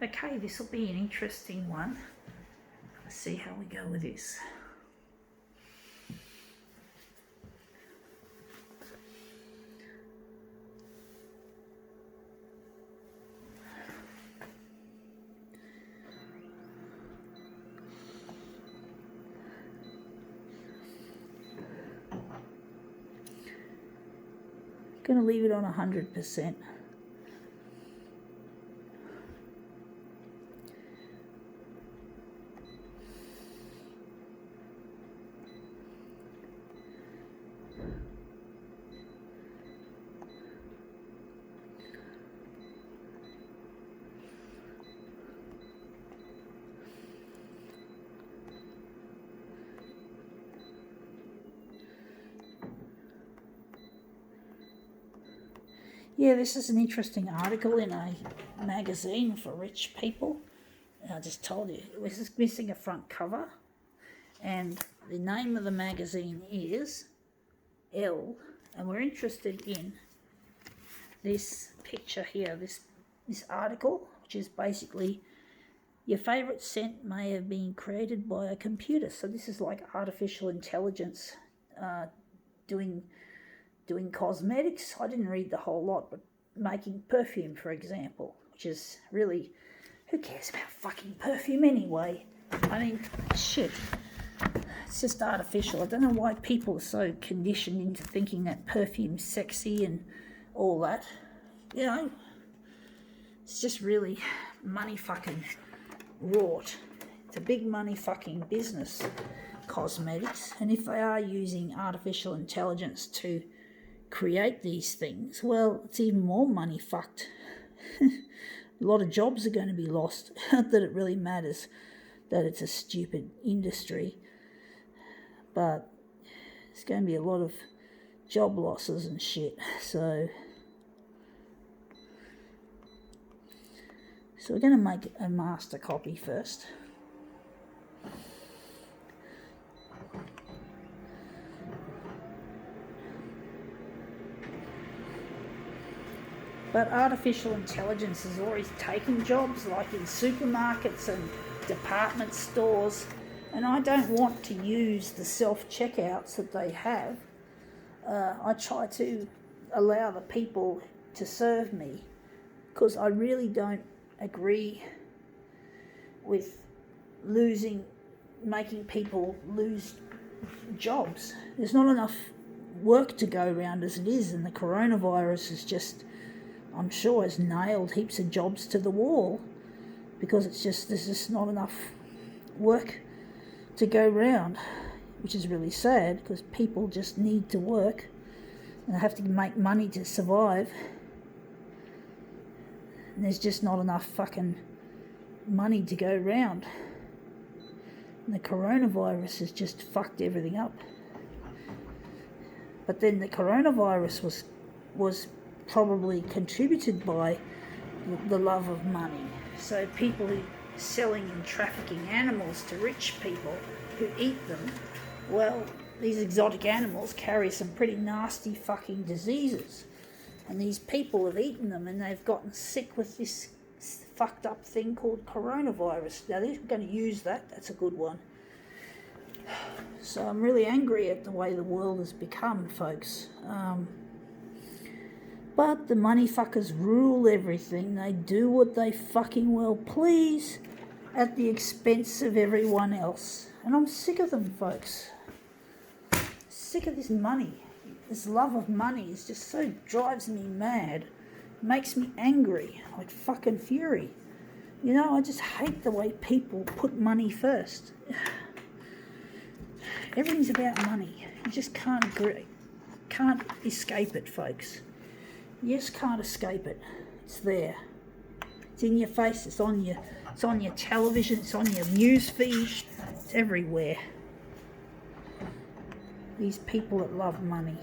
Okay, this will be an interesting one. Let's see how we go with this. Going to leave it on 100%. Yeah, this is an interesting article in a magazine for rich people. I just told you, it was just missing a front cover. And the name of the magazine is Elle. And we're interested in this picture here, this article, which is basically your favourite scent may have been created by a computer. So this is like artificial intelligence doing cosmetics. I didn't read the whole lot, but making perfume, for example, which is really, who cares about fucking perfume anyway? I mean, shit. It's just artificial. I don't know why people are so conditioned into thinking that perfume's sexy and all that. You know, it's just really money fucking wrought. It's a big money fucking business, cosmetics. And if they are using artificial intelligence to create these things, well, it's even more money fucked. A lot of jobs are going to be lost. Not that it really matters that it's a stupid industry, but there's going to be a lot of job losses and shit. So we're going to make a master copy first. But artificial intelligence has already taken jobs, like in supermarkets and department stores, and I don't want to use the self-checkouts that they have. I try to allow the people to serve me, because I really don't agree with making people lose jobs. There's not enough work to go around as it is, and the coronavirus is just, I'm sure, has nailed heaps of jobs to the wall, because there's just not enough work to go round, which is really sad, because people just need to work and they have to make money to survive, and there's just not enough fucking money to go round, and the coronavirus has just fucked everything up. But then the coronavirus was probably contributed by the love of money. So people who are selling and trafficking animals to rich people who eat them, well, these exotic animals carry some pretty nasty fucking diseases, and these people have eaten them and they've gotten sick with this fucked up thing called coronavirus. Now they're going to use that. That's a good one. So I'm really angry at the way the world has become, folks. But the money fuckers rule everything. They do what they fucking well please at the expense of everyone else. And I'm sick of them, folks. Sick of this money. This love of money is just so drives me mad. Makes me angry, like fucking fury. You know, I just hate the way people put money first. Everything's about money. You just can't escape it, folks. You just can't escape it. It's there. It's in your face. It's on your television. It's on your news feed. It's everywhere. These people that love money.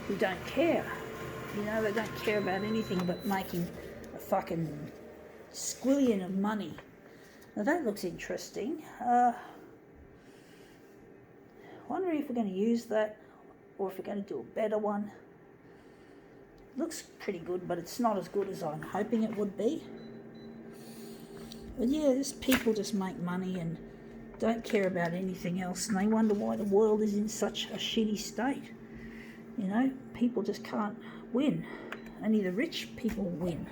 Who don't care. You know, they don't care about anything but making a fucking squillion of money. Now that looks interesting. Wondering if we're going to use that. or if we're going to do a better one. Looks pretty good, but it's not as good as I'm hoping it would be. But yeah, just people just make money and don't care about anything else, and they wonder why the world is in such a shitty state. You know, people just can't win. Only the rich people win.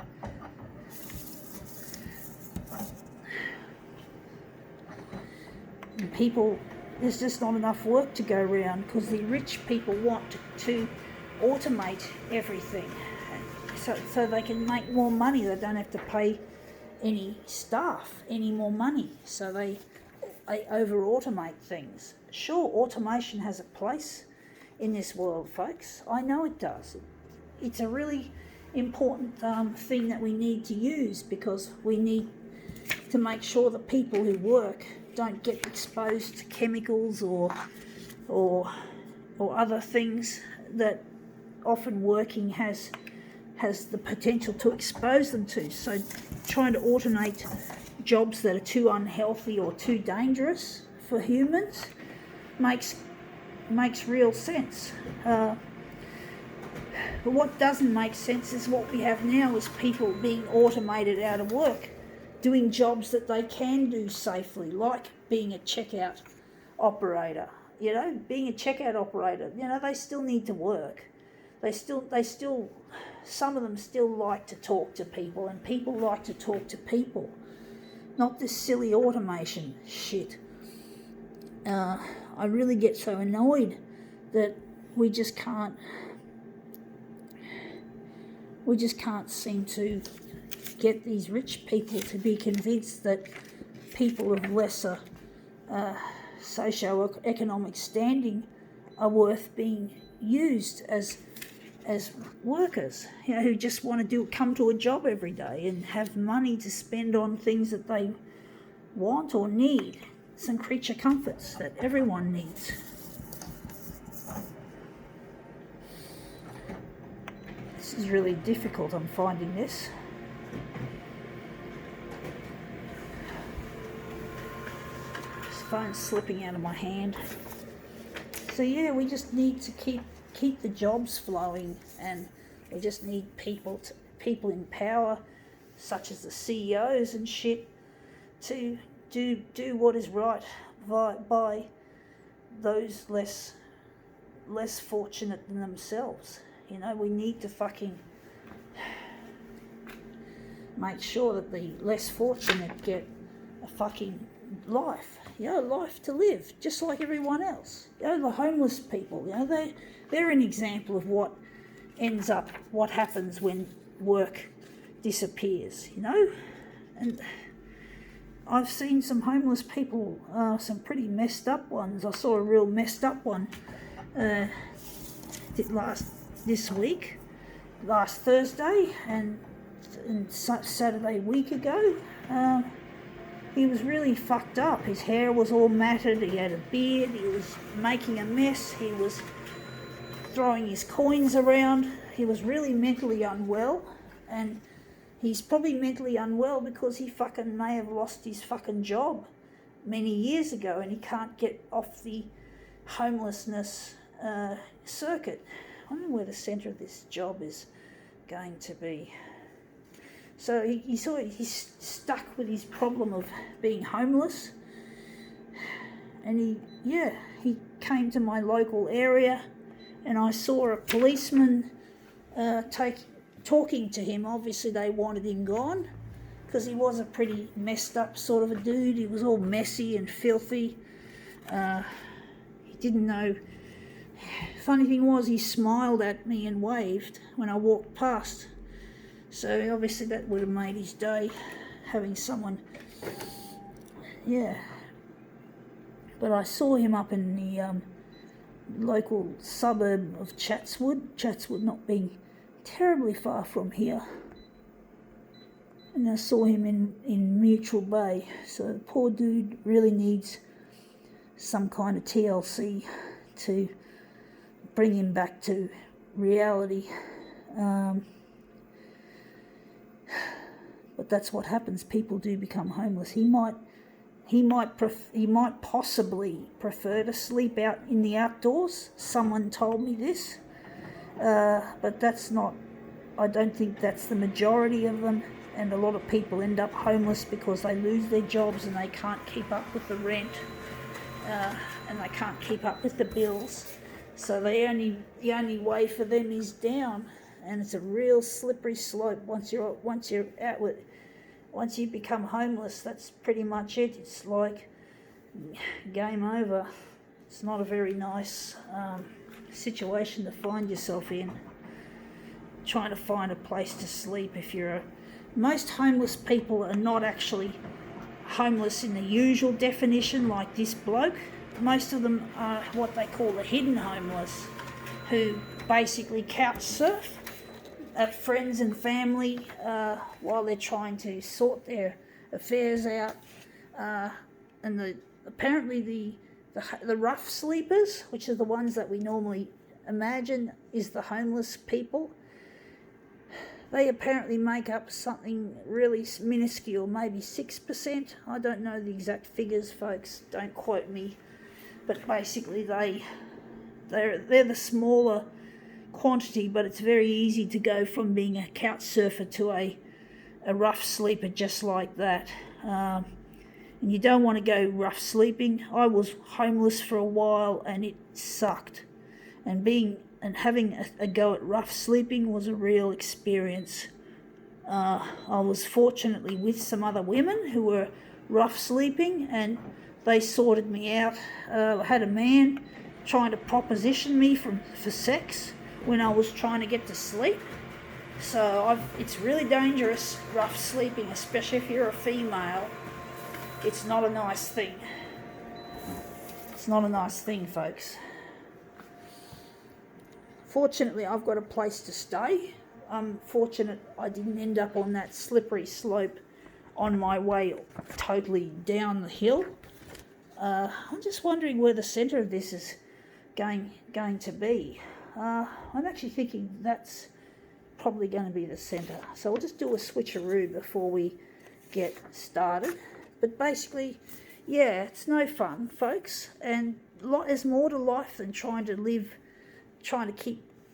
And people, there's just not enough work to go around because the rich people want to automate everything so they can make more money. They don't have to pay any staff any more money, so they over automate things. Sure, automation has a place in this world, folks. I know it does. It's a really important thing that we need to use, because we need to make sure that people who work don't get exposed to chemicals or other things that often working has the potential to expose them to. So trying to automate jobs that are too unhealthy or too dangerous for humans makes real sense. But what doesn't make sense is what we have now, is people being automated out of work, doing jobs that they can do safely, like being a checkout operator. You know, being a checkout operator, you know, they still need to work. They still, some of them still like to talk to people, and people like to talk to people, not this silly automation shit. I really get so annoyed that we just can't seem to get these rich people to be convinced that people of lesser socio-economic standing are worth being used as workers, you know, who just want to come to a job every day and have money to spend on things that they want or need, some creature comforts that everyone needs. This is really difficult, I'm finding this. This phone's slipping out of my hand. So yeah, we just need to keep the jobs flowing, and we just need people in power, such as the CEOs and shit, to do what is right by those less fortunate than themselves. You know, we need to fucking make sure that the less fortunate get a fucking life, you know, life to live, just like everyone else. You know, the homeless people, you know, they're an example of what happens when work disappears, you know. And I've seen some homeless people, some pretty messed up ones. I saw a real messed up one last Thursday and Saturday week ago. He was really fucked up. His hair was all matted, he had a beard, he was making a mess, he was throwing his coins around. He was really mentally unwell, and he's probably mentally unwell because he fucking may have lost his fucking job many years ago, and he can't get off the homelessness circuit. I don't know where the centre of this job is going to be. So he's stuck with his problem of being homeless, and he came to my local area, and I saw a policeman talking to him. Obviously they wanted him gone because he was a pretty messed up sort of a dude. He was all messy and filthy. He didn't know. Funny thing was, he smiled at me and waved when I walked past. So obviously that would have made his day, having someone, yeah. But I saw him up in the local suburb of Chatswood not being terribly far from here. And I saw him in Mutual Bay. So the poor dude really needs some kind of TLC to bring him back to reality. But that's what happens. People do become homeless. He might he might possibly prefer to sleep out in the outdoors. Someone told me this, but that's not. I don't think that's the majority of them. And a lot of people end up homeless because they lose their jobs and they can't keep up with the rent, and they can't keep up with the bills. So the only way for them is down, and it's a real slippery slope. Once you become homeless, that's pretty much it. It's like game over. It's not a very nice situation to find yourself in. Trying to find a place to sleep if you're most homeless people are not actually homeless in the usual definition like this bloke. Most of them are what they call the hidden homeless, who basically couch surf at friends and family while they're trying to sort their affairs out. And apparently the rough sleepers, which are the ones that we normally imagine is the homeless people, they apparently make up something really minuscule, maybe 6%. I don't know the exact figures, folks. Don't quote me. But basically they're the smaller quantity, but it's very easy to go from being a couch surfer to a rough sleeper just like that. And you don't want to go rough sleeping. I was homeless for a while and it sucked. And having a go at rough sleeping was a real experience. I was fortunately with some other women who were rough sleeping and they sorted me out. I had a man trying to proposition me for sex when I was trying to get to sleep. So it's really dangerous, rough sleeping, especially if you're a female. It's not a nice thing. It's not a nice thing, folks. Fortunately, I've got a place to stay. I'm fortunate I didn't end up on that slippery slope on my way totally down the hill. I'm just wondering where the centre of this is going to be. I'm actually thinking that's probably going to be the centre. So we'll just do a switcheroo before we get started. But basically, yeah, it's no fun, folks. And there's more to life than trying to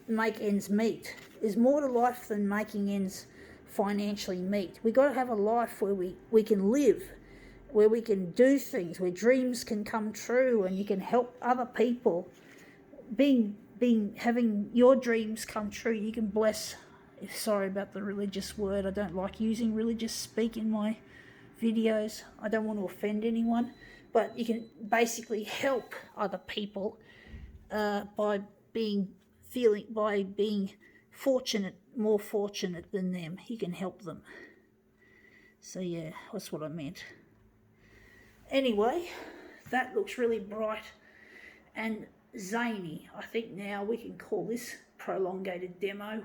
make ends meet. There's more to life than making ends financially meet. We've got to have a life where we can live, where we can do things, where dreams can come true and you can help other people. Having your dreams come true, you can bless. Sorry about the religious word. I don't like using religious speak in my videos. I don't want to offend anyone, but you can basically help other people by being more fortunate than them. You can help them. So yeah, that's what I meant. Anyway, that looks really bright and zany. I think now we can call this prolongated demo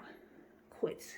quits.